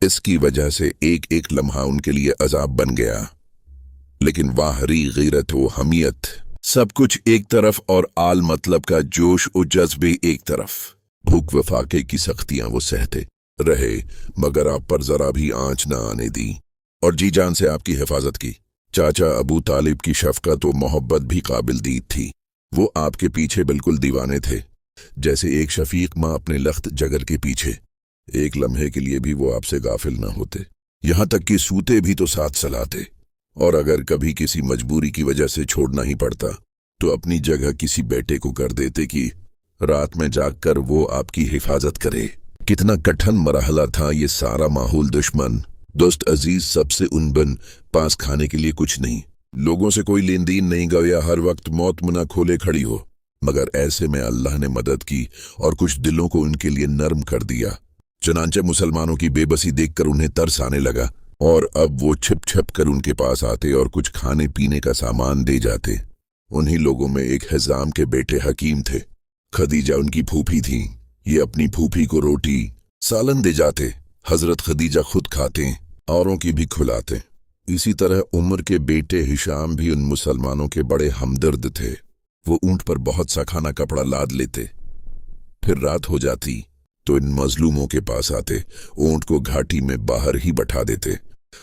इसकी वजह से एक एक लम्हा उनके लिए अजाब बन गया। लेकिन वाहरी गैरत व हमियत सब कुछ एक तरफ और आल मतलब का जोश व जज्बे एक तरफ। भूख व फाके की सख्तियां वो सहते रहे, मगर आप पर जरा भी आंच न आने दी और जी जान से आपकी हिफाजत की। चाचा अबू तालिब की शफकत व मोहब्बत भी काबिल दीद थी। वो आपके पीछे बिल्कुल दीवाने थे, जैसे एक शफीक माँ अपने लख्त जगर के पीछे। एक लम्हे के लिए भी वो आपसे गाफिल न होते, यहाँ तक कि सूते भी तो साथ सलाते। और अगर कभी किसी मजबूरी की वजह से छोड़ना ही पड़ता तो अपनी जगह किसी बेटे को कर देते कि रात में जागकर वो आपकी हिफाजत करे। कितना कठिन मरहला था ये सारा। माहौल दुश्मन, दोस्त अजीज सबसे उनबन, पास खाने के लिए कुछ नहीं, लोगों से कोई लेन देन नहीं, गया हर वक्त मौत मुना खोले खड़ी हो। मगर ऐसे में अल्लाह ने मदद की और कुछ दिलों को उनके लिए नर्म कर दिया। चुनांचे मुसलमानों की बेबसी देखकर उन्हें तरस आने लगा और अब वो छिप छिप कर उनके पास आते और कुछ खाने पीने का सामान दे जाते। उन्हीं लोगों में एक हिजाम के बेटे हकीम थे। खदीजा उनकी फूफी थी। ये अपनी फूफी को रोटी सालन दे जाते। हजरत खदीजा खुद खाते, औरों की भी खुलाते। इसी तरह उमर के बेटे हिशाम भी उन मुसलमानों के बड़े हमदर्द थे। वो ऊंट पर बहुत सा खाना कपड़ा लाद लेते। फिर रात हो जाती तो इन मजलूमों के पास आते, ऊंट को घाटी में बाहर ही बैठा देते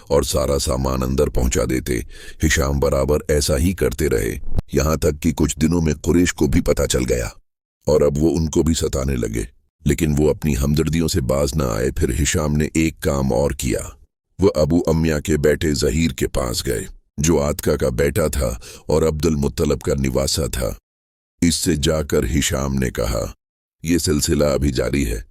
और सारा सामान अंदर पहुंचा देते। हिशाम बराबर ऐसा ही करते रहे, यहाँ तक कि कुछ दिनों में कुरैश को भी पता चल गया और अब वो उनको भी सताने लगे। लेकिन वो अपनी हमदर्दियों से बाज न आए। फिर हिशाम ने एक काम और किया। वो अबू अम्या के बेटे जहीर के पास गए, जो आतका का बेटा था और अब्दुल मुत्तलब का निवासा था। इससे जाकर हिशाम ने कहा, यह सिलसिला अभी जारी है।